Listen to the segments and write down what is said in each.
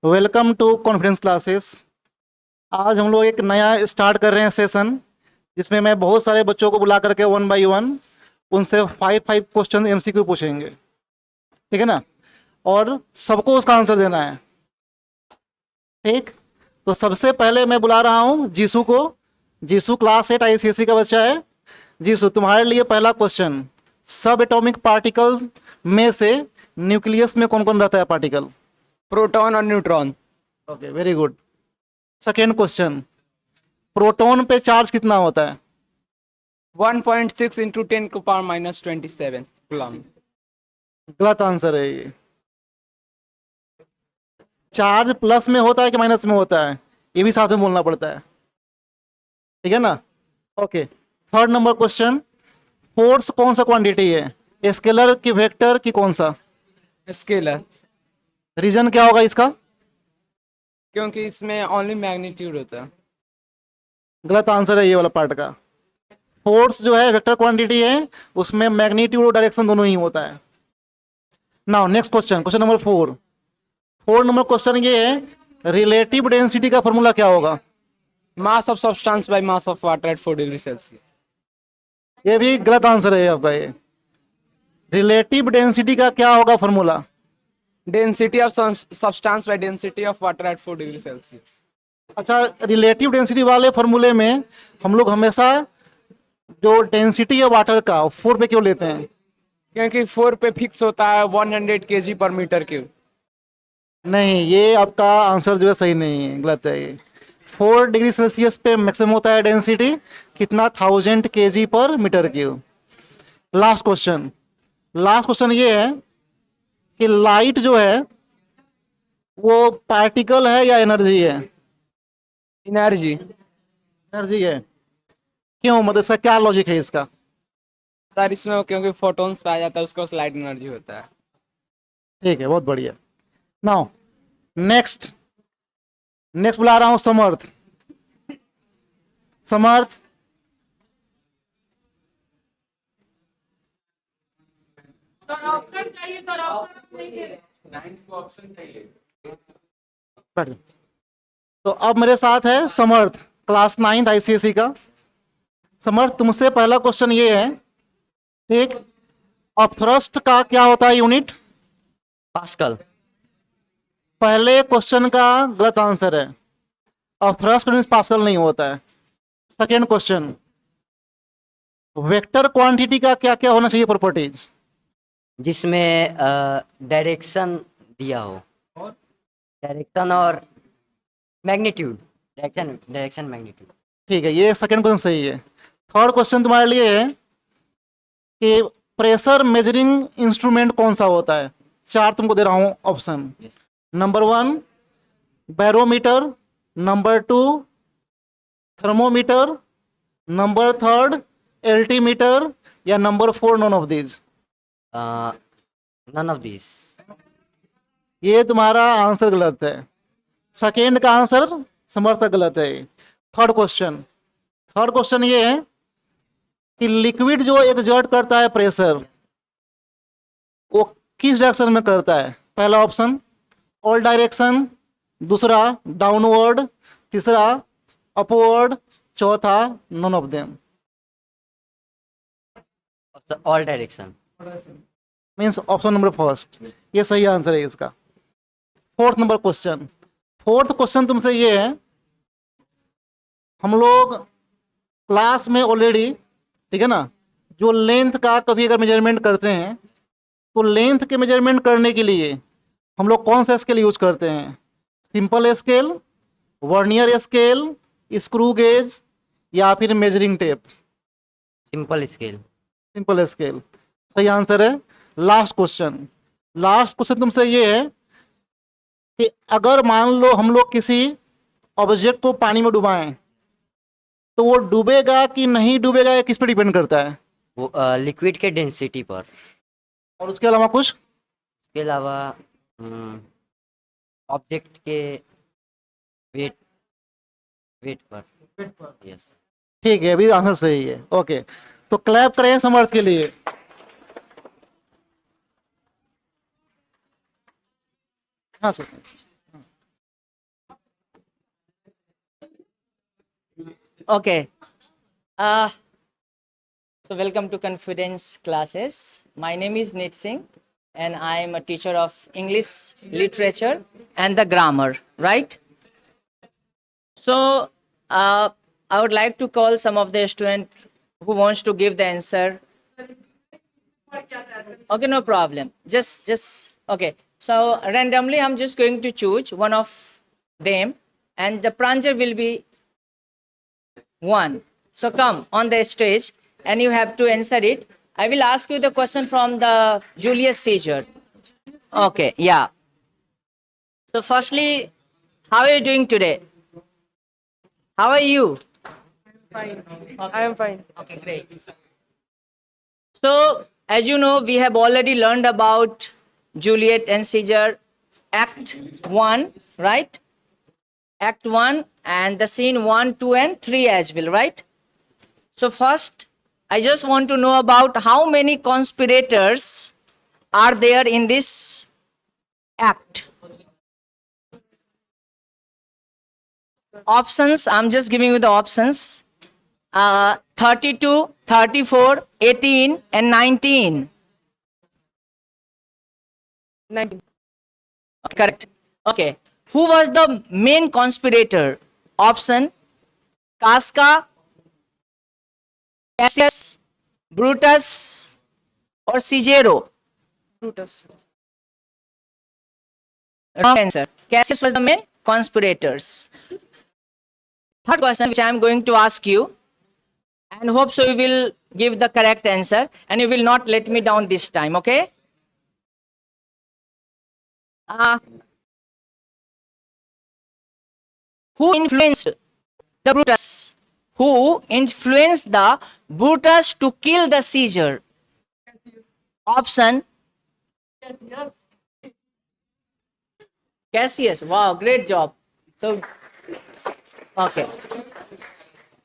Welcome to conference classes. आज हम लोग एक नया स्टार्ट कर रहे हैं सेशन, जिसमें मैं बहुत सारे बच्चों को बुला करके 1 बाई 1 उनसे 5 क्वेश्चन एमसीक्यू पूछेंगे, ठीक है ना। और सबको उसका आंसर देना है, ठीक। तो सबसे पहले मैं बुला रहा हूँ जीसू को। जीसू क्लास 8 आईसीएसई का बच्चा है। जीसू, तुम्हारे लिए पहला क्वेश्चन, सब एटॉमिक पार्टिकल्स में से न्यूक्लियस में कौन कौन रहता है पार्टिकल? प्रोटॉन और neutron. Okay, very good. Second question, proton पे चार्ज कितना होता है? 1.6 इंटू 10⁻⁻27 कूलम। गलत आंसर है ये। चार्ज प्लस में होता है कि माइनस में होता है, ये भी साथ में बोलना पड़ता है, ठीक है ना। Okay, third number question, force कौन सा क्वांटिटी है? स्केलर की, वेक्टर की, कौन सा? स्केलर, रीजन क्या होगा इसका? क्योंकि इसमें ओनली मैग्नीट्यूड होता है। गलत आंसर है ये वाला पार्ट का। फोर्स जो है वेक्टर क्वांटिटी है, उसमें मैग्नीट्यूड और डायरेक्शन दोनों ही होता है। Now next question, question number 4। 4 number question ये है, रिलेटिव डेंसिटी का फॉर्मूला क्या होगा? Mass of substance by mass of water at 4 degree Celsius. ये भी गलत आंसर है आपका ये। रिलेटिव डेंसिटी का क्या होगा formula? Density of substance by density of water at 4 degree Celsius. अच्छा, रिलेटिव डेंसिटी वाले फॉर्मूले में हम लोग हमेशा जो डेंसिटी है वाटर का 4 पे क्यों लेते हैं? क्योंकि 4 पे फिक्स होता है 100 kg पर मीटर क्यूब। नहीं, ये आपका आंसर जो है सही नहीं है, गलत है ये। 4 डिग्री सेल्सियस पे मैक्सिमम होता है डेंसिटी कितना? 1000 kg per metre cube. Last question, last question ये है कि लाइट जो है वो पार्टिकल है या एनर्जी है? एनर्जी। एनर्जी है। क्यों, मतलब इसका क्या लॉजिक है इसका? सर इसमें क्योंकि फोटॉन्स पाया जाता है, उसका लाइट एनर्जी होता है। ठीक है, बहुत बढ़िया। नाउ नेक्स्ट, नेक्स्ट बुला रहा हूं समर्थ। समर्थ, बैठ जाओ। तो अब मेरे साथ है समर्थ, क्लास 9 आईसीएसई का। समर्थ, तुमसे पहला क्वेश्चन ये है, ठीक, अपथ्रस्ट का क्या होता है यूनिट? पास्कल। पहले क्वेश्चन का गलत आंसर है, अपथ्रस्ट मींस पास्कल नहीं होता है। सेकेंड क्वेश्चन, वेक्टर क्वांटिटी का क्या क्या होना चाहिए प्रॉपर्टीज? जिसमें डायरेक्शन दिया हो, डायरेक्शन और मैग्नीट्यूड, डायरेक्शन मैग्नीट्यूड। ठीक है, ये सेकेंड क्वेश्चन सही है। थर्ड क्वेश्चन तुम्हारे लिए है कि प्रेशर मेजरिंग इंस्ट्रूमेंट कौन सा होता है? 4 तुमको दे रहा हूं option. Number 1 barometer, number 2 thermometer, number 3 altimeter, या number 4 none of these. None of this. ये तुम्हारा आंसर गलत है। सेकेंड का आंसर समर्थ गलत है। थर्ड क्वेश्चन, थर्ड क्वेश्चन ये है कि लिक्विड जो एक्सर्ट करता है प्रेशर, वो किस डायरेक्शन में करता है? पहला ऑप्शन ऑल डायरेक्शन, दूसरा डाउनवर्ड, तीसरा अपवर्ड, चौथा none of them. All direction. Means option number first, ये सही आंसर है इसका। Fourth number question, fourth question तुमसे ये है, हम लोग क्लास में ऑलरेडी, ठीक है ना, जो लेंथ का कभी अगर मेजरमेंट करते हैं तो लेंथ के मेजरमेंट करने के लिए हम लोग कौन सा स्केल यूज करते हैं? Simple scale, vernier scale, screw gauge, या फिर measuring tape? Simple scale. Simple scale सही आंसर है। लास्ट क्वेश्चन, लास्ट क्वेश्चन तुमसे ये है कि अगर मान लो हम लोग किसी ऑब्जेक्ट को पानी में डुबाएं तो वो डूबेगा कि नहीं डूबेगा, ये किस पे डिपेंड करता है? वो लिक्विड के डेंसिटी पर। और उसके अलावा कुछ? के अलावा ऑब्जेक्ट के वेट, वेट पर। यस। ठीक है, अभी आंसर सही है। ओके, तो क्लैप करें समर्थ के लिए। हाँ sir. Okay. Uh, so welcome to Confidence classes. My name is Nit Singh and I am a teacher of English literature and the grammar, right? So I would like to call some of the student who wants to give the answer. Okay, no problem. Just okay. So randomly, I'm just going to choose one of them, and the pranjal will be one. So come on the stage, and you have to answer it. I will ask you the question from the Julius Caesar. Okay, yeah. So firstly, how are you doing today? How are you? I am fine. Okay, great. So, as you know, we have already learned about Juliet and Caesar, Act 1, right? Act 1 and the scene 1, 2, and 3 as well, right? So, first, I just want to know about how many conspirators are there in this act. Options, I'm just giving you the options. 32, 34, 18, and 19. 19. Okay, correct. Okay. Who was the main conspirator? Option Casca, Cassius, Brutus, or Cicero? Brutus. Wrong answer. Cassius was the main conspirators. Third question which I am going to ask you, and hope so you will give the correct answer and you will not let me down this time, okay? Who influenced the Brutus? Who influenced the Brutus to kill the Caesar? Option Cassius. Wow, great job. So, okay.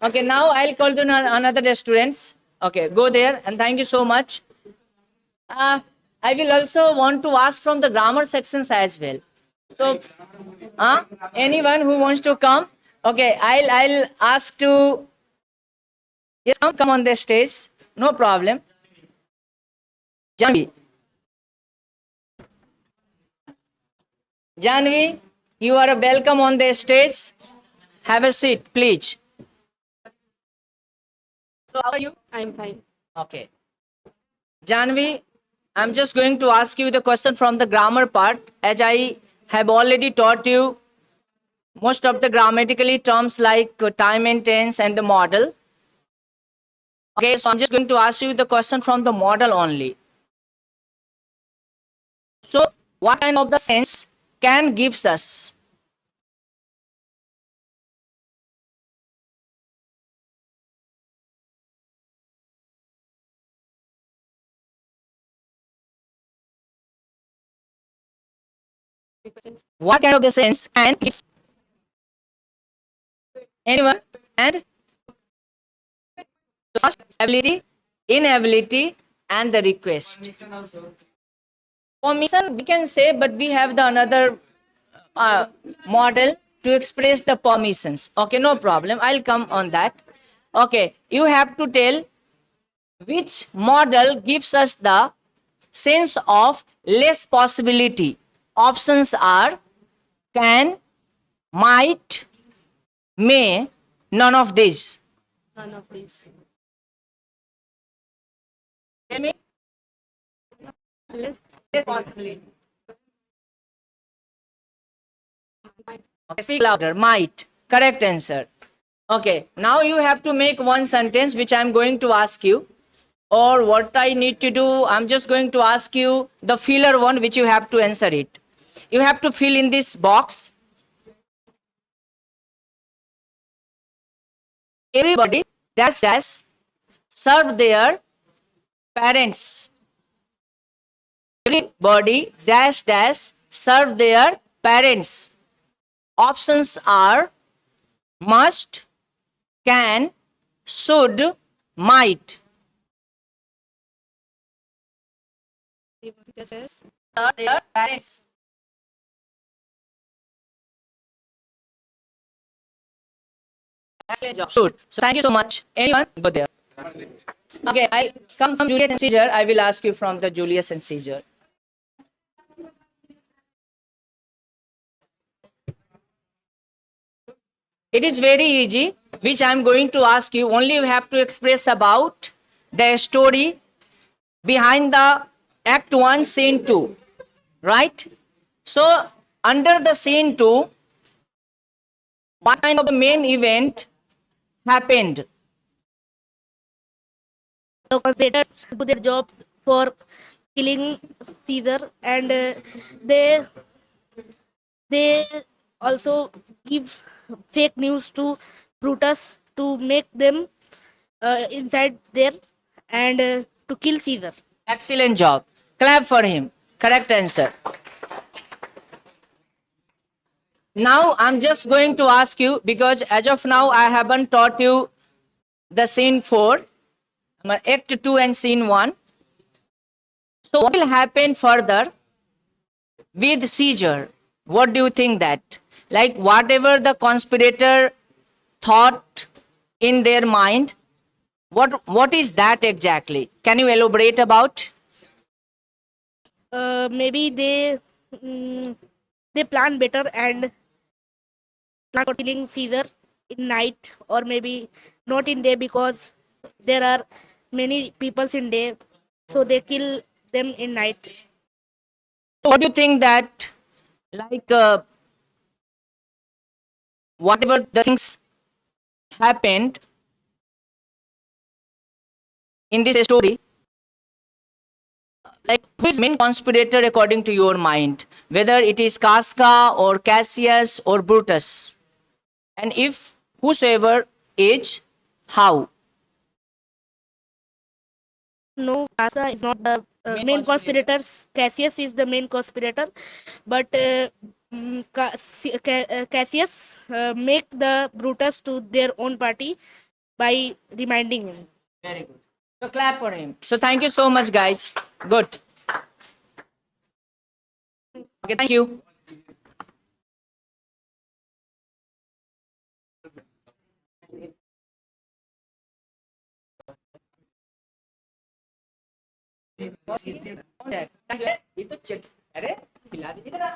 Okay, now I'll call to another students. Okay, go there and thank you so much. I will also want to ask from the grammar sections as well. So, anyone who wants to come, okay, I'll ask to yes, come on the stage. No problem. Janvi. Janvi, you are welcome on the stage. Have a seat, please. So, how are you? I am fine. Okay. Janvi, I'm just going to ask you the question from the grammar part. As I have already taught you most of the grammatically terms like time and tense and the model. Okay, so I'm just going to ask you the question from the model only. So, what kind of the sense can gives us? What kind of the sense can gives anyone? And first ability, inability, and the request. Permission we can say, but we have the another model to express the permissions. Okay, no problem. I'll come on that. Okay, you have to tell which model gives us the sense of less possibility. Options are can, might, may, none of these. None of these. Tell me. Less. Less possibility. Okay, speak louder. Might. Correct answer. Okay, now you have to make one sentence which I am going to ask you. Or what I need to do, I'm just going to ask you the filler one which you have to answer it. You have to fill in this box. Everybody dash dash serve their parents. Everybody dash dash serve their parents. Options are must, can, should, might. Yes. Serve their parents. Excellent job. Good. So thank you so much. Anyone? Go there. Okay, I come from Julius and Caesar. I will ask you from the Julius and Caesar. It is very easy, which I am going to ask you. Only you have to express about the story behind the Act 1, Scene 2. Right? So, under the Scene 2, what kind of the main event happened? The conspirators do their job for killing Caesar, and they also give fake news to Brutus to make them inside there and to kill Caesar. Excellent job. Clap for him. Correct answer. Now I'm just going to ask you, because as of now I haven't taught you the Scene 4, Act 2 and Scene 1. So what will happen further with Caesar? What do you think that? Like whatever the conspirator thought in their mind, what is that exactly? Can you elaborate about? Maybe they plan better and plan for killing Caesar in night, or maybe not in day, because there are many peoples in day, so they kill them in night. What do you think that, like, whatever the things happened in this story, like who is main conspirator according to your mind? Whether it is Casca or Cassius or Brutus? And if whosoever is, how? No, Casca is not the main conspirator. Cassius is the main conspirator, but Cassius make the Brutus to their own party by reminding him. Very good. So clap for him. So thank you so much, guys. Good. Okay, thank you. itu cek, अरे खिला दीजिए ना.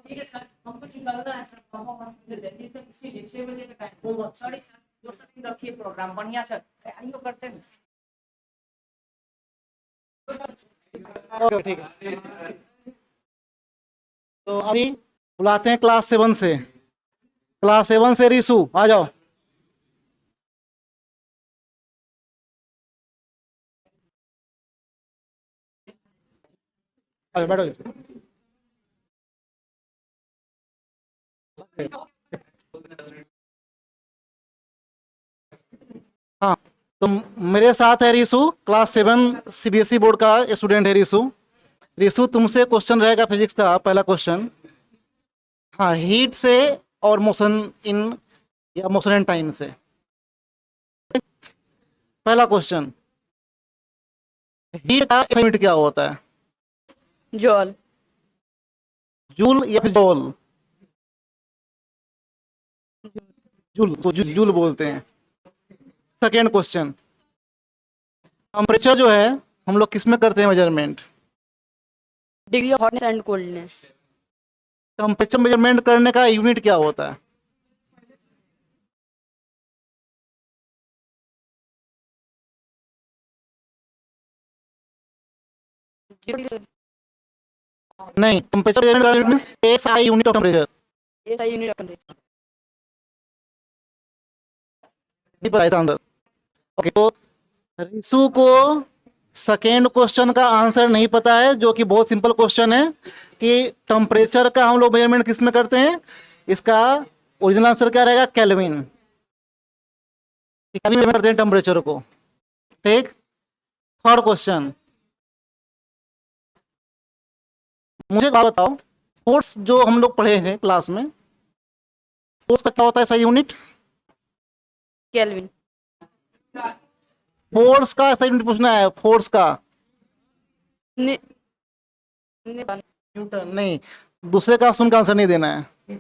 ठीक है sir, हमको निकलना है sir, जल्दी से इसीलिए 6 बजे का टाइम. सॉरी सर, जो दिन रखिए प्रोग्राम बढ़िया सर, तैयारी तो करते हैं. ओके ठीक है. तो अभी बुलाते हैं क्लास 7 से. क्लास 7 से रिसू आ जाओ. आ जाओ, बैठो. हाँ, तो मेरे साथ है रिसू, क्लास 7 सीबीएसई बोर्ड का स्टूडेंट है रिसू. रिसू, तुमसे क्वेश्चन रहेगा फिजिक्स का पहला क्वेश्चन. हाँ, हीट से और मोशन इन या मोशन इन टाइम से. पहला क्वेश्चन, हीट का यूनिट क्या होता है? जॉल. जूल या फिर जॉल? जूल, तो जूल बोलते हैं. सेकेंड क्वेश्चन, टेम्परेचर जो है हम लोग किस में करते हैं measurement? Degree of hotness and coldness. Temperature measurement करने का यूनिट क्या होता है? नहीं, temperature measurement means SI unit of temperature. SI unit of temperature. नहीं पता इसका आंसर. ओके, तो रिसू को सेकेंड क्वेश्चन का आंसर नहीं पता है, जो कि बहुत सिंपल क्वेश्चन है कि टेम्परेचर का हम लोग मेजरमेंट किस में करते हैं. इसका ओरिजिनल आंसर क्या रहेगा? केल्विन. केल्विन में करते हैं टेम्परेचर को. ठीक. थर्ड क्वेश्चन, मुझे एक बात बताओ, फोर्स जो हम लोग पढ़े हैं क्लास में, फोर्स का क्या होता है सही यूनिट? Kelvin. फोर्स का सही यूनिट पूछना है, फोर्स का। न्यूटन नहीं, दूसरे का सुन का आंसर नहीं देना है।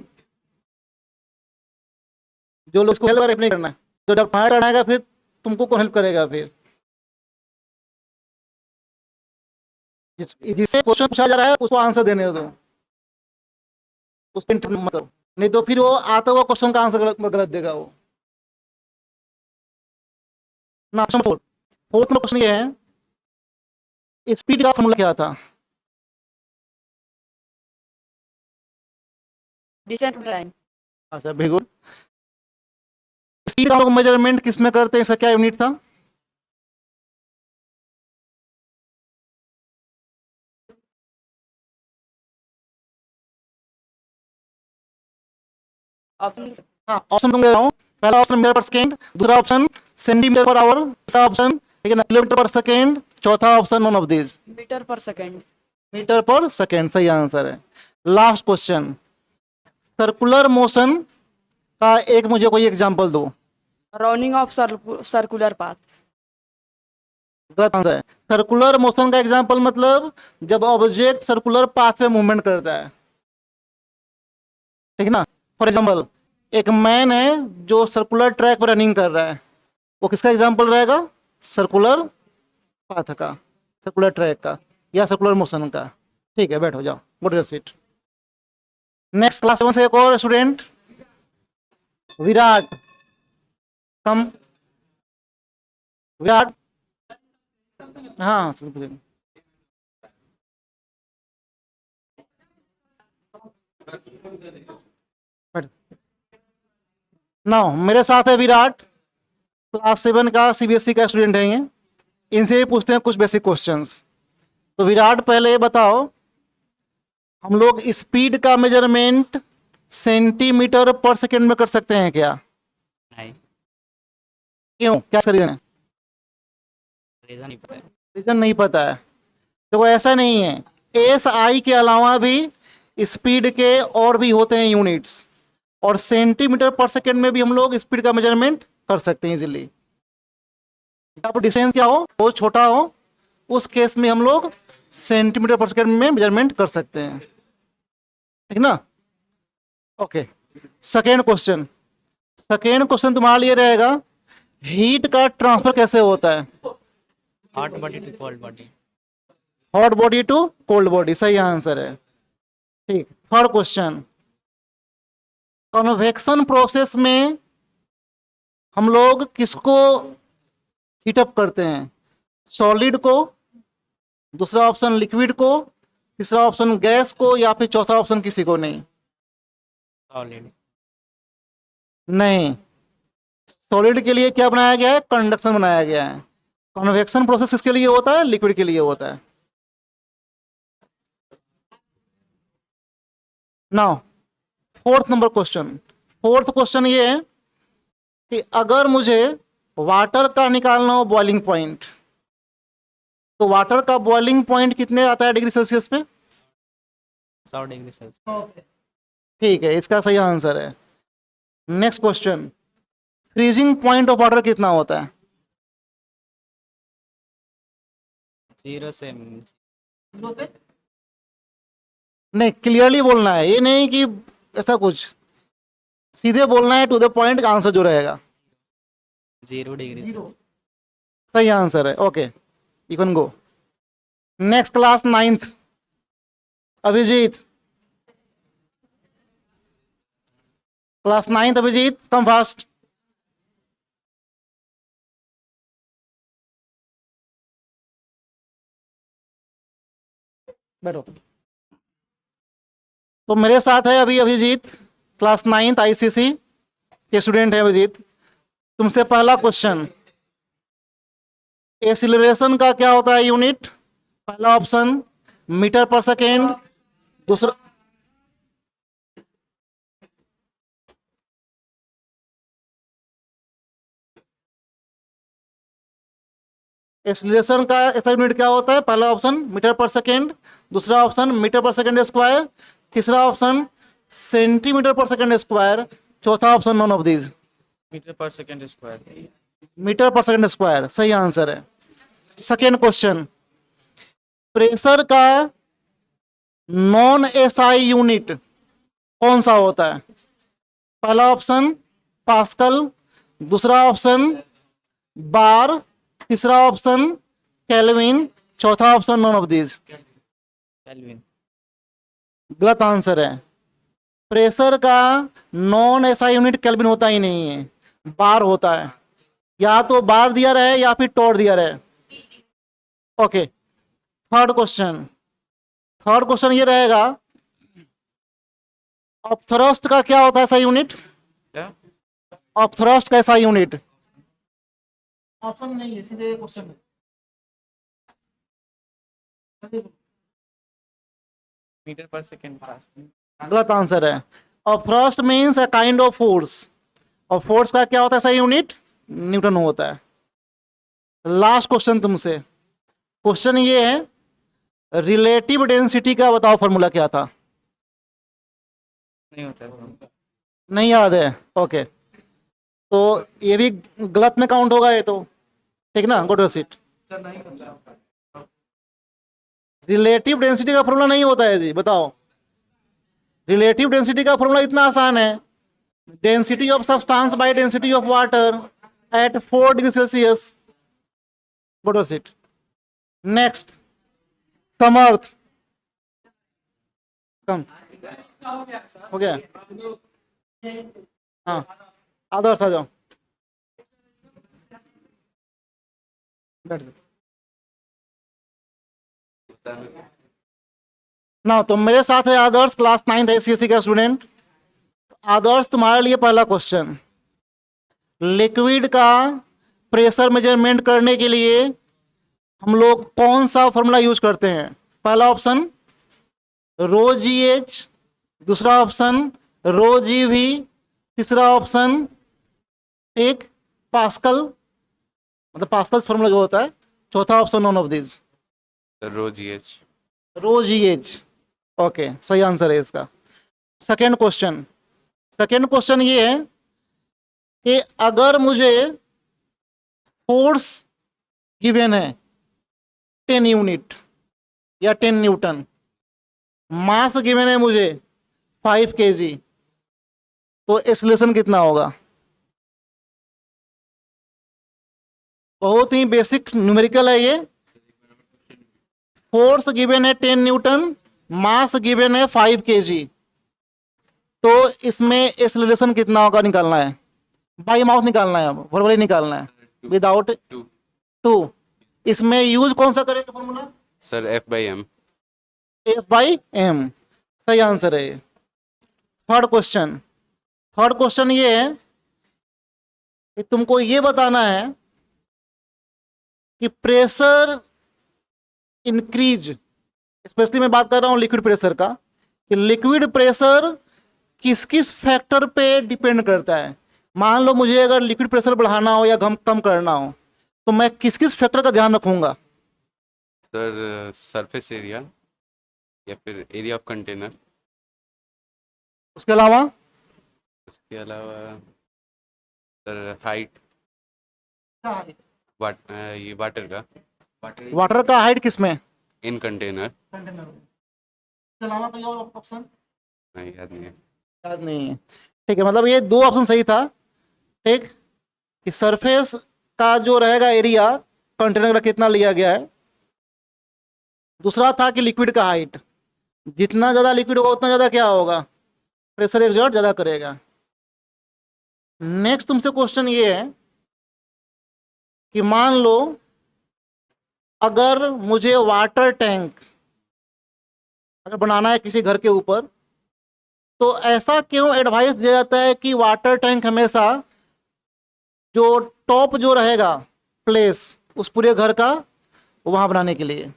जो लोग इसको हेल्प नहीं करना है, जो जब टर्न आएगा फिर तुमको कौन हेल्प करेगा? फिर जिससे क्वेश्चन पूछा जा रहा है उसको आंसर देने दो, उसको इंटरव्यू मत करो, नहीं तो फिर वो आता हुआ क्वेश्चन का आंसर गलत देगा वो ना। ऑप्शन फोर्थ में क्वेश्चन ये है, स्पीड का फॉर्मूला क्या था? Distance time. अच्छा वेरी गुड। स्पीड का मेजरमेंट किस में करते हैं, इसका क्या यूनिट था? Option. हाँ ऑप्शन तुम दे रहा हूँ। पहला ऑप्शन मीटर पर सेकेंड, दूसरा ऑप्शन सेंटीमीटर पर आवर, तीसरा ऑप्शन ठीक है ना किलोमीटर पर सेकेंड, चौथा option none of this. Meter per second. Metre per second सही आंसर है। लास्ट क्वेश्चन, सर्कुलर मोशन का एक मुझे कोई एग्जांपल दो। Rounding of circular path. गलत आंसर है। सर्कुलर मोशन का एग्जांपल मतलब जब ऑब्जेक्ट सर्कुलर पाथ में मूवमेंट करता है, ठीक है ना। फॉर एग्जांपल एक मैन है जो सर्कुलर ट्रैक पर रनिंग कर रहा है, वो किसका एग्जांपल रहेगा? सर्कुलर पाथ का, सर्कुलर ट्रैक का या सर्कुलर मोशन का। ठीक है बैठो जाओ, go to seat. Next class 7 से एक और स्टूडेंट, विराट कम। विराट हाँ नाउ मेरे साथ है विराट, क्लास 7 का सीबीएसई का स्टूडेंट है ये। इनसे ही पूछते हैं कुछ बेसिक क्वेश्चंस। तो विराट पहले ये बताओ, हम लोग स्पीड का मेजरमेंट सेंटीमीटर पर सेकेंड में कर सकते हैं क्या? नहीं, क्यों, क्या रीजन है? रीजन नहीं पता है। रीजन नहीं पता है। तो ऐसा नहीं है, एस आई के अलावा भी स्पीड के और भी होते हैं यूनिट्स, और सेंटीमीटर पर सेकेंड में भी हम लोग स्पीड का मेजरमेंट कर सकते हैं इजीली। आप डिस्टेंस क्या हो छोटा हो, उस केस में हम लोग सेंटीमीटर पर सेकेंड में मेजरमेंट कर सकते हैं, ठीक ना। Okay second question, second question तुम्हारे लिए रहेगा, हीट का ट्रांसफर कैसे होता है? Hot body to cold body. Hot body to cold body सही आंसर है। ठीक, थर्ड क्वेश्चन, कन्वेक्शन प्रोसेस में हम लोग किसको हीटअप करते हैं? सॉलिड को, दूसरा ऑप्शन लिक्विड को, तीसरा ऑप्शन गैस को, या फिर चौथा ऑप्शन किसी को नहीं? सॉलिड। नहीं, सॉलिड के लिए क्या बनाया गया है? कंडक्शन बनाया गया है। कन्वेक्शन प्रोसेस किसके लिए होता है? लिक्विड के लिए होता है। Now fourth number question, fourth question ये है कि अगर मुझे वाटर का निकालना हो बॉइलिंग पॉइंट, तो वाटर का बॉइलिंग पॉइंट कितने आता है डिग्री सेल्सियस पे? 100 डिग्री सेल्सियस। ठीक है, इसका सही आंसर है। Next question, freezing point of water कितना होता है? 0 से नहीं, क्लियरली बोलना है, ये नहीं कि ऐसा कुछ, सीधे बोलना है, टू द पॉइंट आंसर जो रहेगा। 0 डिग्री। सही आंसर है। Okay you can go. Next class 9th, Abhijit, class 9th Abhijit come fast. बैठो। तो मेरे साथ है अभी अभिजीत, क्लास 9th आईसीसी के स्टूडेंट है अभिजीत। तुमसे पहला क्वेश्चन, एक्सीलरेशन का क्या होता है यूनिट? पहला ऑप्शन मीटर पर सेकेंड, दूसरा एक्सीलरेशन का ऐसा यूनिट क्या होता है? पहला ऑप्शन मीटर पर सेकेंड, दूसरा option metre per second square, तीसरा option centimetre per second square, चौथा option none of these. Metre per second square. Metre per second square सही आंसर है। सेकेंड क्वेश्चन, प्रेशर का नॉन एसआई यूनिट कौन सा होता है? पहला ऑप्शन पास्कल, दूसरा ऑप्शन बार, तीसरा ऑप्शन केल्विन, चौथा option none of these. Kelvin. गलत आंसर है। प्रेशर का नॉन एसआई यूनिट केल्विन होता ही नहीं है, बार होता है। या तो बार दिया रहे या फिर टॉर दिया रहे। Okay, third question. Third question ये रहेगा, ऑफ थ्रस्ट का क्या होता है ऐसा यूनिट? क्या? ऑफ थ्रस्ट का ऐसा यूनिट ऑप्शन नहीं है, सीधे क्वेश्चन है। मीटर पर सेकंड पास। गलत आंसर है। Of thrust means a kind of force, और फोर्स का क्या होता है ऐसा यूनिट? न्यूटन होता है। लास्ट क्वेश्चन तुमसे, क्वेश्चन ये है, रिलेटिव डेंसिटी का बताओ फॉर्मूला क्या था? नहीं होता है। नहीं याद है? ओके, तो ये भी गलत में काउंट होगा ये तो, ठीक ना? Go to seat. Relative density का फॉर्मूला नहीं होता है जी, बताओ। रिलेटिव डेंसिटी का फॉर्मूला इतना आसान है, density of substance by density of water at 4 degree Celsius. Go to seat. Next, Samarth. कम हो गया? हाँ, आदर्श आ जाओ, बैठ जाओ ना। तो मेरे साथ है आदर्श, क्लास 9th है, सीएससी का स्टूडेंट। आदर्श, तुम्हारे लिए पहला क्वेश्चन, लिक्विड का प्रेशर मेजरमेंट करने के लिए हम लोग कौन सा फॉर्मूला यूज करते हैं? पहला ऑप्शन रो जी एच, दूसरा ऑप्शन रो जी वी, तीसरा ऑप्शन एक पास्कल, मतलब पास्कल फॉर्मूला जो होता है, चौथा option none of this. Rho g h. Rho g h, okay, सही आंसर है इसका। सेकेंड क्वेश्चन, सेकेंड क्वेश्चन ये है कि अगर मुझे फोर्स गिवन है 10 यूनिट या 10 न्यूटन, मास गिवन है मुझे 5 kg, तो एक्सेलरेशन कितना होगा? बहुत ही बेसिक न्यूमेरिकल है ये। फोर्स गिवन है 10 न्यूटन, मास गिवन है 5 kg, तो इसमें एक्सेलरेशन कितना होगा निकालना है, बाई माउथ निकालना है, वर्बली निकालना है, विदाउट टू। इसमें यूज कौन सा करेगा फॉर्मूला? Sir F/m। F/m, सही आंसर है ये। थर्ड क्वेश्चन, थर्ड क्वेश्चन ये है कि तुमको ये बताना है कि प्रेशर इंक्रीज, स्पेशली मैं बात कर रहा हूं लिक्विड प्रेशर का, कि लिक्विड प्रेशर किस किस फैक्टर पे डिपेंड करता है। मान लो मुझे अगर लिक्विड प्रेशर बढ़ाना हो या कम करना हो, तो मैं किस किस फैक्टर का ध्यान रखूंगा? सर सरफेस एरिया या फिर एरिया ऑफ कंटेनर। उसके अलावा उसके अलावा सर हाइट, ये वाटर का, वाटर का हाइट किसमें? इन कंटेनर। कंटेनर। इसके अलावा कोई और ऑप्शन नहीं, याद नहीं है। याद नहीं है? ठीक है, मतलब ये दो ऑप्शन सही था, ठीक, कि सरफेस का जो रहेगा एरिया कंटेनर का कितना लिया गया है, दूसरा था कि लिक्विड का हाइट, जितना ज़्यादा लिक्विड होगा उतना ज़्यादा क्या होगा, प्रेशर एक्सर्ट ज़्यादा करेगा। नेक्स्ट तुमसे क्वेश्चन ये है कि मान लो अगर मुझे वाटर टैंक अगर बनाना है किसी घर के ऊपर, तो ऐसा क्यों एडवाइस दिया जाता है कि वाटर टैंक हमेशा जो टॉप जो रहेगा प्लेस उस पूरे घर का, वहां बनाने के लिए?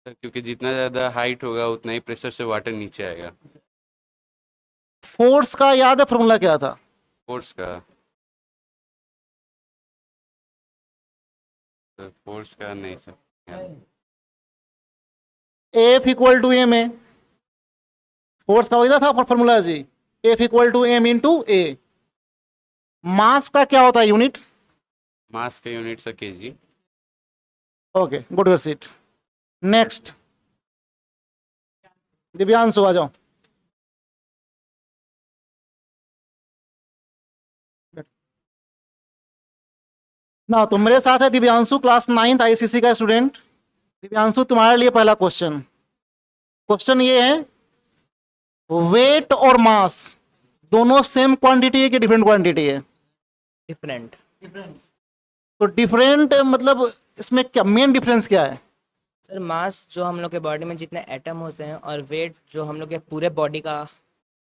सर क्योंकि जितना ज़्यादा हाइट होगा उतना ही प्रेशर से वाटर नीचे आएगा। फोर्स का याद है फॉर्मूला क्या था? फोर्स का, सर फोर्स का नहीं सर। F = m है, फोर्स का वही था फॉर्मूला जी, F equal to m into A. Mass का क्या होता है यूनिट? मास का unit sir kg। Okay, good your seat. Next Divyanshu आ जाओ। ना तो मेरे साथ है दिव्यांशु, क्लास 9th आईसीसी का स्टूडेंट। दिव्यांशु, तुम्हारे लिए पहला क्वेश्चन। क्वेश्चन ये है, वेट और मास दोनों सेम क्वांटिटी है कि डिफरेंट क्वांटिटी है? डिफरेंट। तो डिफरेंट मतलब इसमें क्या मेन डिफरेंस क्या है? सर मास जो हम लोग के बॉडी में जितने एटम होते हैं, और वेट जो हम लोग के पूरे बॉडी का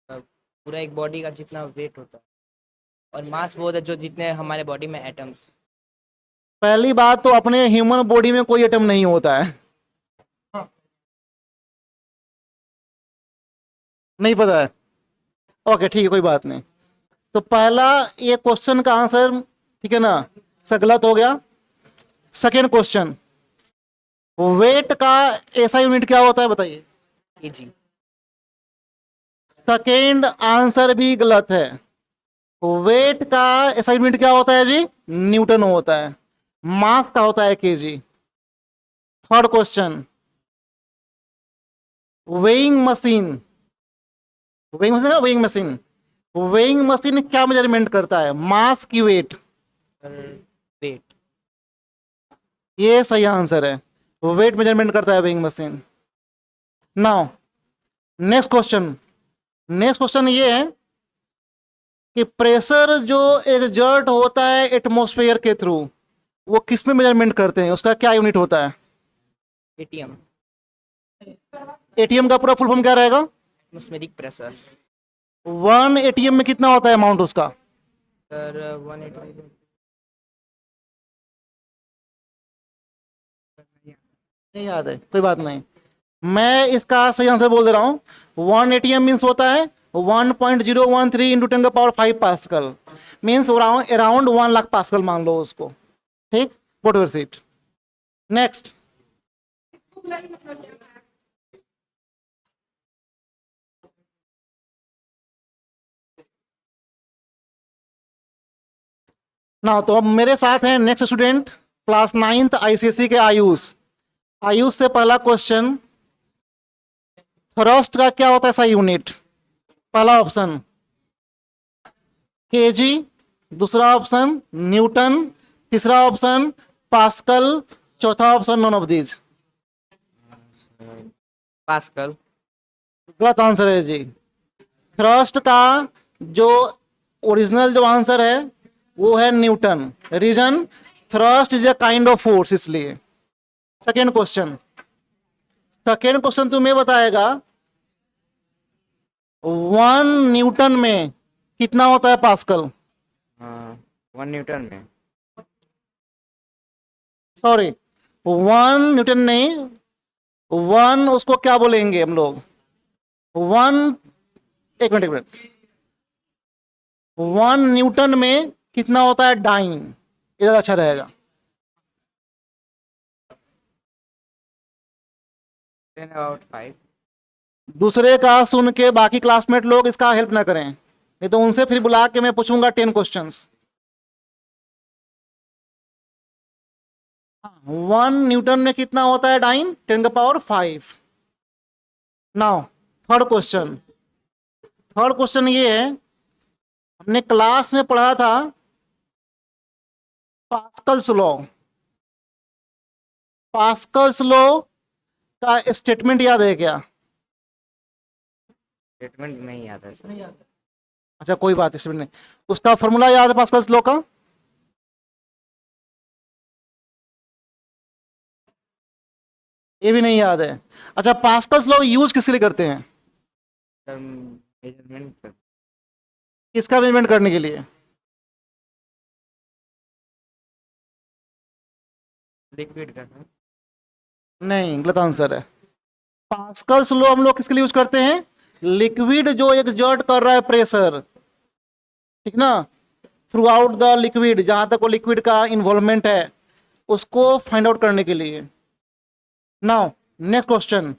पूरा एक बॉडी का जितना वेट होता है, और मास वो होता है जो जितने हमारे बॉडी में एटम्स। पहली बात तो अपने ह्यूमन बॉडी में कोई एटम नहीं होता है, नहीं पता है? ओके ठीक है, कोई बात नहीं। तो पहला ये क्वेश्चन का आंसर ठीक है ना, सब गलत हो गया। सेकेंड क्वेश्चन, वेट का ऐसा यूनिट क्या होता है बताइए? केजी। सेकेंड आंसर भी गलत है। वेट का ऐसा यूनिट क्या होता है जी? न्यूटन होता है। मास का होता है KG. Third question, weighing machine, weighing machine, weighing machine क्या मेजरमेंट करता है? मास की वेट? वेट। ये सही आंसर है, वेट मेजरमेंट करता है weighing machine. Now next question. Next question ये है कि प्रेशर जो एक्सर्ट होता है एटमॉस्फेयर के थ्रू, वो किस में मेजरमेंट करते हैं? उसका क्या यूनिट होता है? एटीएम। एटीएम का पूरा फुल फॉर्म क्या रहेगा? Atmospheric pressure. 1 एटीएम में कितना होता है अमाउंट उसका? सर 180। नहीं याद है, कोई बात नहीं, मैं इसका सही आंसर बोल दे रहा हूँ। 1 एटीएम मीन्स होता है 1.013 इंटू 10 का power 5 pascal, means around 1 lakh pascal मान लो उसको। ठीक, पुट योर सीट। नेक्स्ट, ना तो अब मेरे साथ हैं next student, class 9th ICSE के आयुष। आयुष से पहला क्वेश्चन, थ्रस्ट का क्या होता है सही यूनिट? पहला ऑप्शन केजी, दूसरा ऑप्शन न्यूटन, तीसरा ऑप्शन पास्कल, चौथा option none of these. Pascal. गलत आंसर है जी। थ्रस्ट का जो ओरिजिनल जो आंसर है वो है newton. Reason, thrust is a kind of force, इसलिए। सेकेंड क्वेश्चन, सेकेंड क्वेश्चन तुम्हें बताएगा 1 न्यूटन में कितना होता है पास्कल? 1 न्यूटन में सॉरी, 1 न्यूटन नहीं, 1 उसको क्या बोलेंगे हम लोग? 1, एक मिनट, 1 न्यूटन में कितना होता है डाइन? ये ज्यादा अच्छा रहेगा। 10/5। दूसरे का सुन के बाकी क्लासमेट लोग इसका हेल्प ना करें, नहीं तो उनसे फिर बुला के मैं पूछूंगा 10 क्वेश्चंस। 1 न्यूटन में कितना होता है डाइन? 10 का power 5। Now third question. Third question ये है, हमने क्लास में पढ़ा था पास्कल्स लॉ। पास्कल्स लॉ का स्टेटमेंट याद है क्या? स्टेटमेंट नहीं याद है सर। अच्छा कोई बात है, स्टेटमेंट नहीं, उसका फॉर्मूला याद है पास्कल्स लॉ का? ये भी नहीं याद है। अच्छा, पास्कल्स लॉ यूज किसके लिए करते हैं? सर मेजरमेंट किसका मेजरमेंट करने के लिए? लिक्विड का सर। नहीं, गलत आंसर है। पास्कल्स लॉ हम लोग किसके लिए यूज करते हैं? लिक्विड जो एक्सर्ट कर रहा है प्रेशर, ठीक ना, थ्रू आउट द लिक्विड, जहां तक वो लिक्विड का इन्वॉल्वमेंट है, उसको फाइंड आउट करने के लिए। Now next question,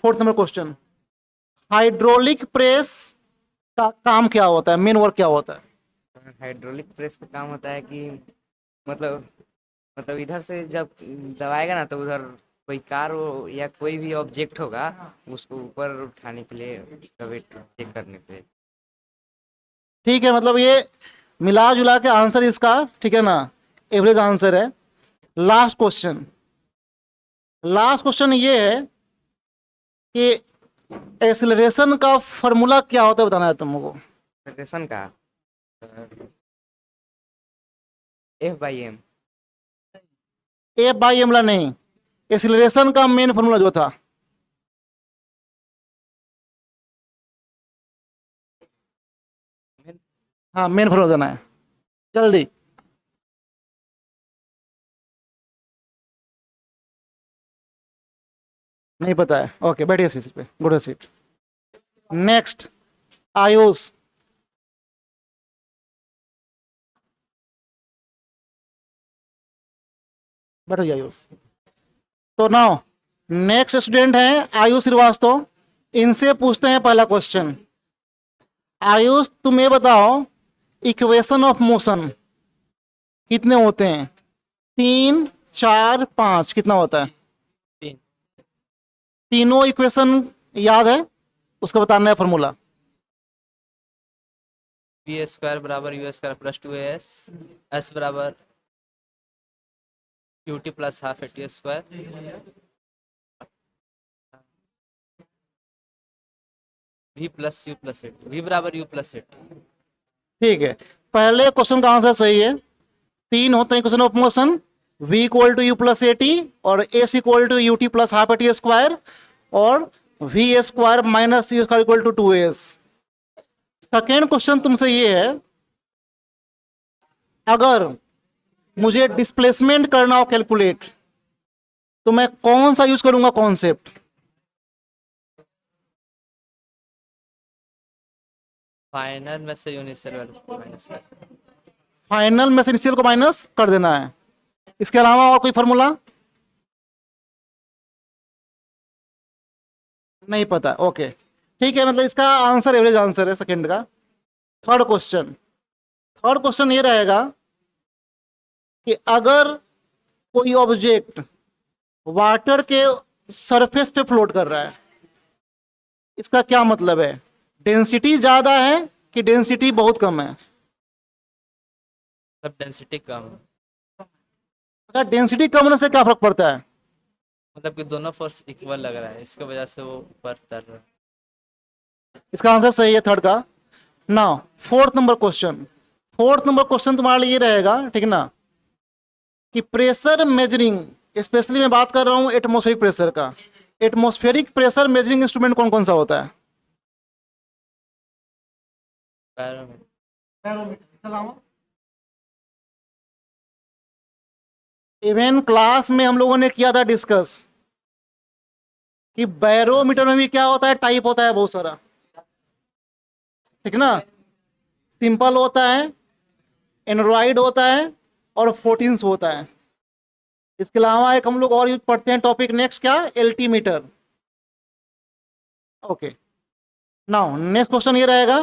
fourth number question, hydraulic press का काम क्या होता है, मेन वर्क क्या होता है? हाइड्रोलिक प्रेस का काम होता है कि मतलब इधर से जब दबाएगा ना तो उधर कोई कार हो या कोई भी ऑब्जेक्ट होगा उसको ऊपर उठाने के लिए, उसका वेट चेक करने के लिए। ठीक है, मतलब ये मिला जुला के आंसर इसका, ठीक है ना, एवरेज आंसर है। लास्ट क्वेश्चन, लास्ट क्वेश्चन ये है कि एक्सेलरेशन का फॉर्मूला क्या होता है, बताना है तुमको। एक्सेलरेशन का F/m। F/m ला नहीं, एक्सेलरेशन का मेन फॉर्मूला जो था। हाँ, मेन फॉर्मूला देना है जल्दी। नहीं पता है, ओके बैठिए सीट पे, गुड सीट। नेक्स्ट आयुष। बैठो जी आयुष। तो नाउ नेक्स्ट स्टूडेंट है आयुष श्रीवास्तव, इनसे पूछते हैं पहला क्वेश्चन। आयुष तुम ये बताओ, इक्वेशन ऑफ मोशन कितने होते हैं? 3, 4, 5, कितना होता है? 3। तीनों इक्वेशन याद है, उसका बताना है फॉर्मूला। v² बराबर u² प्लस 2as, s बराबर ut plus half at², v plus u plus at, v बराबर u प्लस at। ठीक है, पहले क्वेश्चन का आंसर सही है। 3 होते हैं equation of motion, v equal to u plus at और s equal to ut plus half at² और v² minus u² equal to 2as। Second question तुमसे ये है, अगर मुझे डिस्प्लेसमेंट करना हो कैलकुलेट, तो मैं कौन सा यूज करूंगा कॉन्सेप्ट? फाइनल में से यूनिशियल वैल्यू माइनस है। फाइनल में से इनिशियल को माइनस कर देना है। इसके अलावा और कोई फॉर्मूला नहीं पता? ओके ठीक है, मतलब इसका आंसर एवरेज आंसर है सेकंड का। थर्ड क्वेश्चन ये रहेगा कि अगर कोई ऑब्जेक्ट वाटर के सरफेस पे फ्लोट कर रहा है, इसका क्या मतलब है? डेंसिटी ज्यादा है कि डेंसिटी बहुत कम है? तब डेंसिटी कम है। अच्छा, डेंसिटी कम होने से क्या फर्क पड़ता है? मतलब कि दोनों फोर्स इक्वल लग रहा है, इसकी वजह से वो ऊपर तर रहा है। इसका आंसर सही है थर्ड का। नाउ फोर्थ नंबर क्वेश्चन तुम्हारे लिए ये रहेगा, ठीक ना, कि प्रेशर मेजरिंग, स्पेशली मैं बात कर रहा हूं एटमॉस्फेरिक प्रेशर का। एटमॉस्फेरिक प्रेशर मेजरिंग इंस्ट्रूमेंट कौन कौन सा होता है? बैरोमीटर। इवन क्लास में हम लोगों ने किया था डिस्कस कि बैरोमीटर में भी क्या होता है, टाइप होता है बहुत सारा, ठीक ना। सिंपल होता है, एंड्रॉइड होता है और 14 होता है। इसके अलावा एक हम लोग और यूज पढ़ते हैं टॉपिक नेक्स्ट, क्या? Altimeter. Okay, now next question ये रहेगा,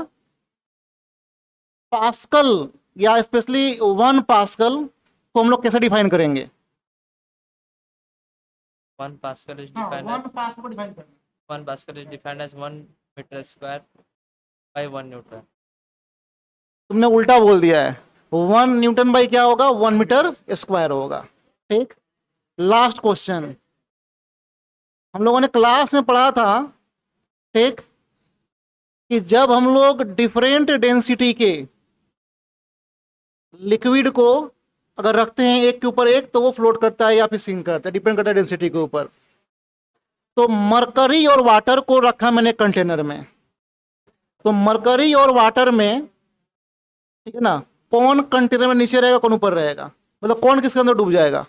पास्कल या स्पेशली 1 पास्कल को हम लोग कैसे डिफाइन करेंगे? 1 Pascal is हाँ, defined 1 as पास्कल को डिफाइन करेंगे। 1 Pascal is defined as 1 meter square by 1 Newton। तुमने उल्टा बोल दिया है, 1 न्यूटन बाई क्या होगा? 1 मीटर स्क्वायर होगा। ठीक, लास्ट क्वेश्चन, हम लोगों ने क्लास में पढ़ा था, ठीक, कि जब हम लोग डिफरेंट डेंसिटी के लिक्विड को अगर रखते हैं एक के ऊपर एक, तो वो फ्लोट करता है या फिर सिंक करता है, डिपेंड करता है डेंसिटी के ऊपर। तो मरकरी और वाटर को रखा मैंने कंटेनर में, तो मरकरी और वाटर में, ठीक है ना, कौन कंटेनर में नीचे रहेगा, कौन ऊपर रहेगा, मतलब कौन किसके अंदर डूब जाएगा?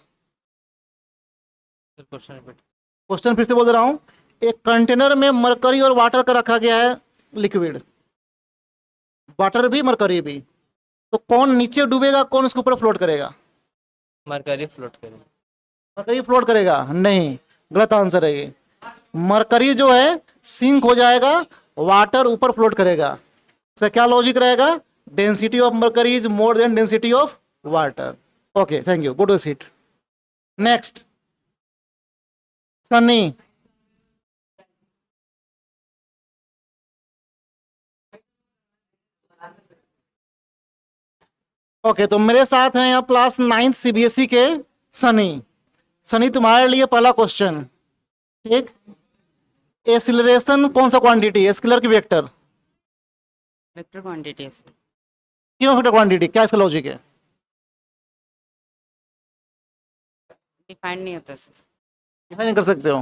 Question repeat. क्वेश्चन फिर से बोल रहा हूं, एक कंटेनर में मरकरी और वाटर का रखा गया है लिक्विड, वाटर भी मरकरी भी, तो कौन नीचे डूबेगा, कौन उसके ऊपर फ्लोट करेगा? मरकरी फ्लोट करेगा। मरकरी फ्लोट करेगा? नहीं, गलत आंसर है ये। मरकरी जो है सिंक हो जाएगा वाटर ऊपर फ्लोट करेगा। सर क्या लॉजिक रहेगा? Density of mercury is more than density of water. Okay, thank you, go to seat. Next, Sunny. Okay, तो मेरे साथ हैं यहाँ क्लास 9 सीबीएसई के सनी। सनी, तुम्हारे लिए पहला क्वेश्चन, ठीक। एक्सीलरेशन कौन सा क्वांटिटी है, स्केलर की वेक्टर? वेक्टर क्वांटिटी है सर। क्यों वेक्टर क्वांटिटी, क्या इसका लॉजिक है? डिफाइन नहीं होता सर। डिफाइन नहीं कर सकते हो,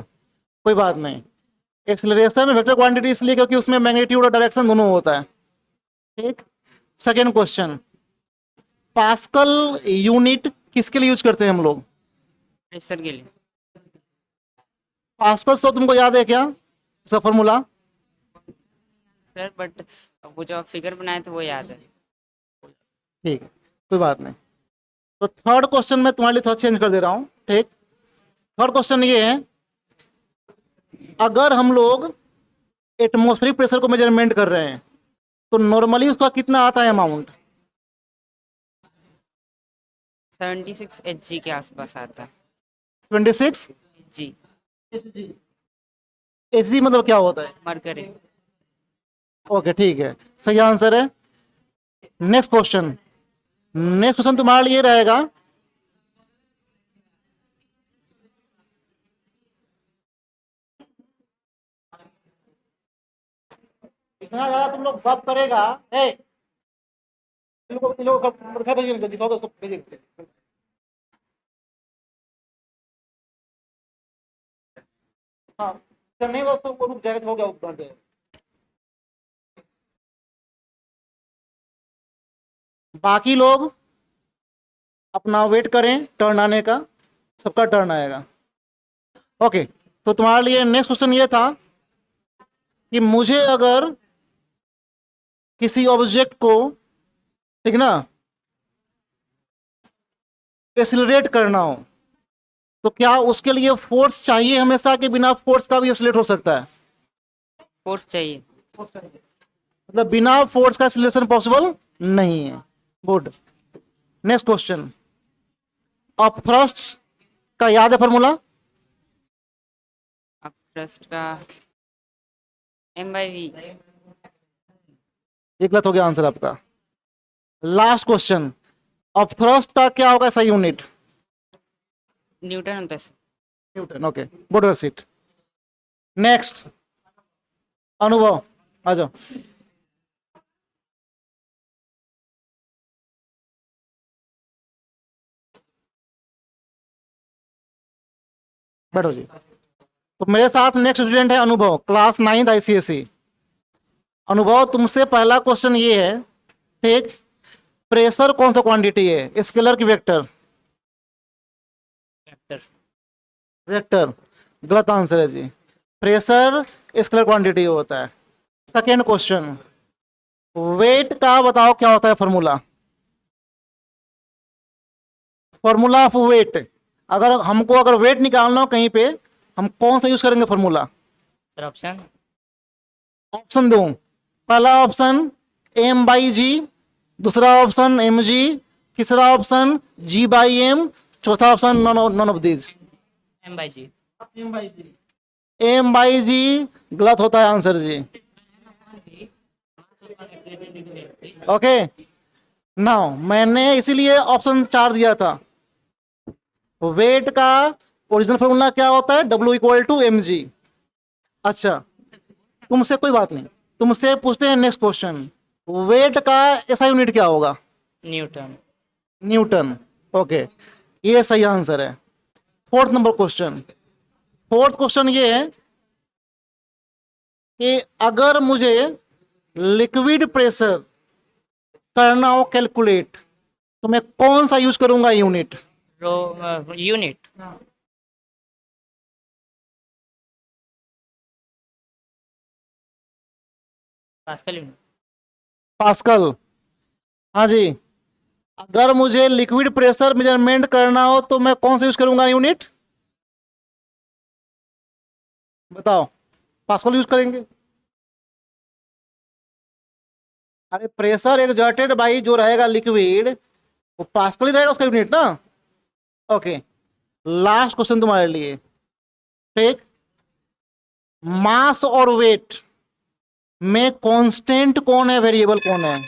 कोई बात नहीं। एक्सीलरेशन वेक्टर क्वांटिटी इसलिए क्योंकि उसमें मैग्नीट्यूड और डायरेक्शन दोनों होता है, ठीक। सेकेंड क्वेश्चन, पास्कल यूनिट किसके लिए यूज करते हैं हम लोग? प्रेशर के लिए पास्कल तो तुमको याद है क्या उसका फॉर्मूला? सर, बट वो जो आप फिगर बनाए थे वो याद है। ठीक है, कोई बात नहीं। तो थर्ड क्वेश्चन मैं तुम्हारे लिए थोड़ा चेंज कर दे रहा हूं, ठीक। थर्ड क्वेश्चन ये है, अगर हम लोग एटमॉस्फेरिक प्रेशर को मेजरमेंट कर रहे हैं तो नॉर्मली उसका कितना आता है अमाउंट? 76 Hg के आसपास आता है। 26 जी, एचजी मतलब क्या होता है? मरकरी। ओके, ठीक है, सही आंसर है। नेक्स्ट क्वेश्चन, नेक्स्ट क्वेश्चन तुम्हारे लिए रहेगा, इतना ज्यादा तुम लोग गप करेगा, इन लोगों को घर भेजिए, दिखाओ दोस्तों, भेजिए। हाँ, नहीं वो उसको रुक जाएगा तो हो गया, वो कर दे। बाकी लोग अपना वेट करें टर्न आने का, सबका टर्न आएगा। ओके, तो तुम्हारे लिए नेक्स्ट क्वेश्चन ये था कि मुझे अगर किसी ऑब्जेक्ट को, ठीक ना, एक्सीलरेट करना हो तो क्या उसके लिए फोर्स चाहिए हमेशा, कि बिना फोर्स का भी एक्सीलरेट हो सकता है? फोर्स चाहिए। मतलब बिना फोर्स का एक्सीलरेशन पॉसिबल नहीं है। गुड। नेक्स्ट क्वेश्चन, अब थ्रस्ट का याद है फॉर्मूला? अब थ्रस्ट का m/v। ये गलत हो गया आंसर आपका। लास्ट क्वेश्चन, अब थ्रस्ट का क्या होगा सही यूनिट? न्यूटन होता है sir. Newton. Okay, go to your seat. Next, Anubhav आ जाओ। बैठो जी। तो मेरे साथ नेक्स्ट स्टूडेंट है अनुभव, क्लास 9 आईसीएसई। अनुभव, तुमसे पहला क्वेश्चन ये है, ठीक, प्रेशर कौन सा क्वांटिटी है, स्केलर की वेक्टर? वेक्टर। वेक्टर गलत आंसर है जी, प्रेशर स्केलर क्वांटिटी होता है। सेकेंड क्वेश्चन, वेट का बताओ क्या होता है फॉर्मूला? फॉर्मूला ऑफ वेट, अगर हमको अगर वेट निकालना हो कहीं पे, हम कौन सा यूज करेंगे फॉर्मूला? Sir option. ऑप्शन दूं? पहला ऑप्शन m/g, दूसरा ऑप्शन mg, तीसरा ऑप्शन g/m, चौथा option none of these. m/g। m/g गलत होता है आंसर जी। ओके, नाउ मैंने इसीलिए ऑप्शन 4 दिया था। वेट का ओरिजिनल फॉर्मूला क्या होता है? W = mg। अच्छा, तुमसे कोई बात नहीं, तुमसे पूछते हैं नेक्स्ट क्वेश्चन, वेट का ऐसा यूनिट क्या होगा? न्यूटन। न्यूटन। ओके, ये सही आंसर है। Fourth number question, fourth question ये है कि अगर मुझे लिक्विड प्रेशर करना हो कैलकुलेट, तो मैं कौन सा यूज करूंगा unit? Unit. Pascal unit. Pascal. हाँ जी, अगर मुझे लिक्विड प्रेशर मेजरमेंट करना हो तो मैं कौन सा यूज करूंगा यूनिट? बताओ, पास्कल यूज करेंगे। अरे प्रेशर एक्सर्टेड बाई जो रहेगा लिक्विड वो पास्कल ही रहेगा उसका यूनिट ना। ओके, लास्ट क्वेश्चन तुम्हारे लिए, ठीक। मास और वेट में कांस्टेंट कौन है, वेरिएबल कौन है?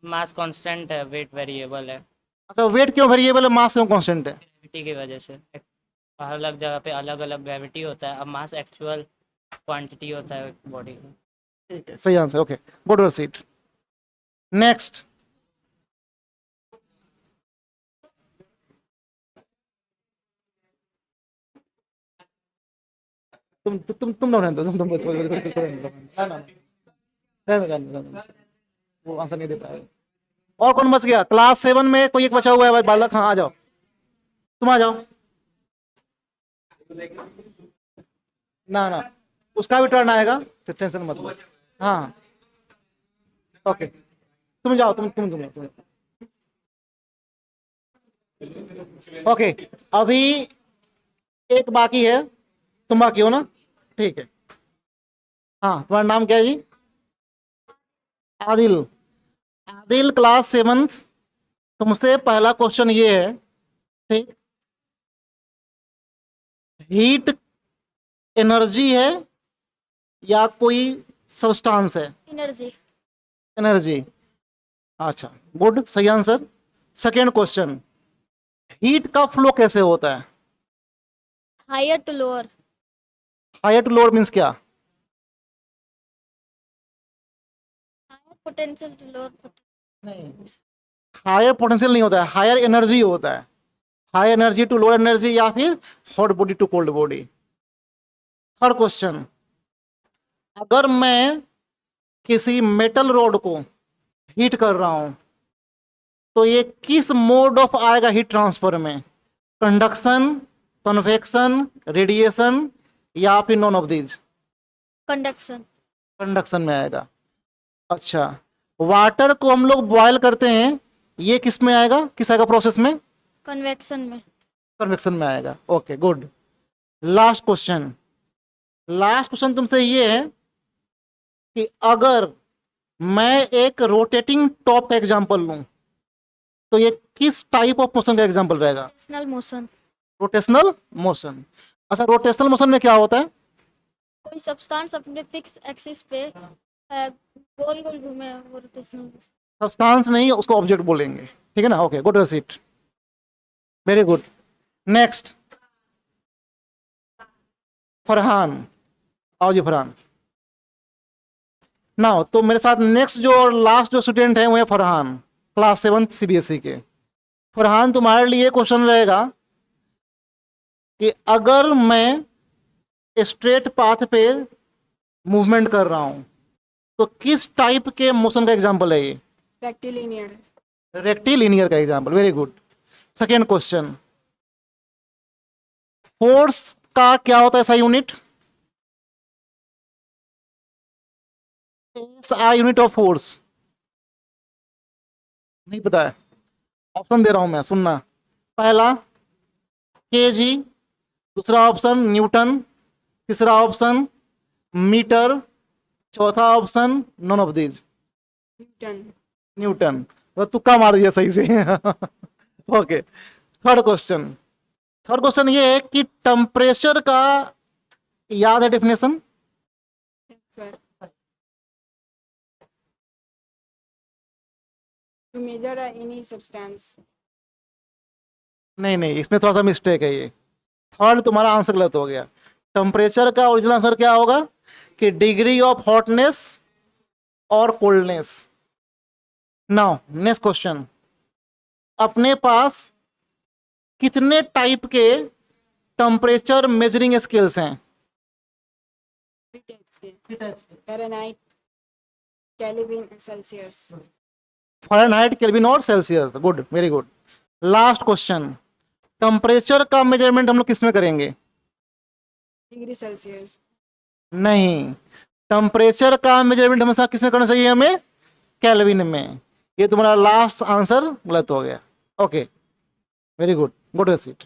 मास कांस्टेंट है, वेट वेरिएबल है। अच्छा, वेट क्यों वेरिएबल है, मास क्यों कांस्टेंट है? ग्रेविटी की वजह से अलग जगह पे अलग अलग ग्रेविटी होता है, अब मास एक्चुअल क्वांटिटी होता है बॉडी का। ठीक है, सही answer. Okay, go to your seat. Next, तुम ना रहने दो, तुम रहने दो, वो आंसर नहीं दे पाएगा। और कौन बच गया? क्लास 7 में कोई एक बचा हुआ है भाई बालक, हाँ आ जाओ, तुम आ जाओ। ना उसका भी टर्न आएगा, तो टेंशन मत लो। हाँ ओके, तुम जाओ, तुम ओके। अभी एक बाकी है, तुम बाकी हो ना, ठीक है। हाँ, तुम्हारा नाम क्या है जी? आदिल। Adil, class 7th। तुमसे पहला क्वेश्चन ये है, ठीक, हीट एनर्जी है या कोई सब्सटेंस है? एनर्जी। एनर्जी, अच्छा गुड, सही आंसर। सेकेंड क्वेश्चन, हीट का फ्लो कैसे होता है? Higher to lower. Higher to lower means क्या? Higher potential to lower. नहीं, हायर पोटेंशियल नहीं होता है, हायर एनर्जी होता है। High energy to lower energy या फिर hot body to cold body. Third question, अगर मैं किसी मेटल रॉड को हीट कर रहा हूं तो ये किस मोड ऑफ आएगा हीट ट्रांसफर में? कंडक्शन, कन्वेक्शन, रेडिएशन या फिर non of these? Conduction. Conduction में आएगा। अच्छा, वाटर को हम लोग बॉयल करते हैं, ये किस में आएगा, किस आएगा प्रोसेस में? कन्वेक्शन में। कन्वेक्शन में आएगा। Okay good. Last question, last question तुमसे ये है कि अगर मैं एक रोटेटिंग टॉप का एग्जांपल लूं तो ये किस टाइप ऑफ मोशन का एग्जांपल रहेगा? Rotational motion. Rotational motion. अच्छा, रोटेशनल मोशन में क्या होता है? कोई सब्सटेंस अपने फिक्स एक्सिस पे गोल गोल घूमे, वो रोटेशनल मोशन। सब्सटेंस नहीं, उसको ऑब्जेक्ट बोलेंगे, ठीक है ना। Okay, go to seat, very good. Next, Farhan, आओ जी फरहान। नाउ तो मेरे साथ नेक्स्ट जो लास्ट जो स्टूडेंट है वो है फरहान, क्लास 7th CBSE के। फरहान, तुम्हारे लिए क्वेश्चन रहेगा कि अगर मैं स्ट्रेट पाथ पे मूवमेंट कर रहा हूं तो किस टाइप के मोशन का एग्जांपल है ये? रेक्टिलिनियर। रेक्टिलिनियर का example, very good. Second question, force का क्या होता है ऐसा unit? SI unit of force नहीं पता है? ऑप्शन दे रहा हूं मैं, सुनना। पहला kg, दूसरा ऑप्शन न्यूटन, तीसरा ऑप्शन मीटर, चौथा option none of these. Newton. Newton, तो तुक्का मार दिया सही से। Okay, third question. Third question ये है कि टेम्परेचर का याद है definition? Sir, to measure any substance. नहीं, इसमें थोड़ा सा मिस्टेक है ये। थर्ड तुम्हारा आंसर गलत हो गया। टेम्परेचर का ओरिजिनल आंसर क्या होगा कि डिग्री ऑफ हॉटनेस और कोल्डनेस। नाउ नेक्स्ट क्वेश्चन, अपने पास कितने टाइप के टेम्परेचर मेजरिंग स्केल्स हैं? 3 टाइप्स के। Fahrenheit, Kelvin, Celsius. Fahrenheit, Kelvin और Celsius. Good, very good. Last question, temperature का मेजरमेंट हम लोग किस में करेंगे? Degree Celsius. नहीं, टेम्परेचर का मेजरमेंट हमेशा किस में करना चाहिए? हमें केल्विन में। ये तुम्हारा लास्ट आंसर गलत हो गया। Okay, very good, go to the seat.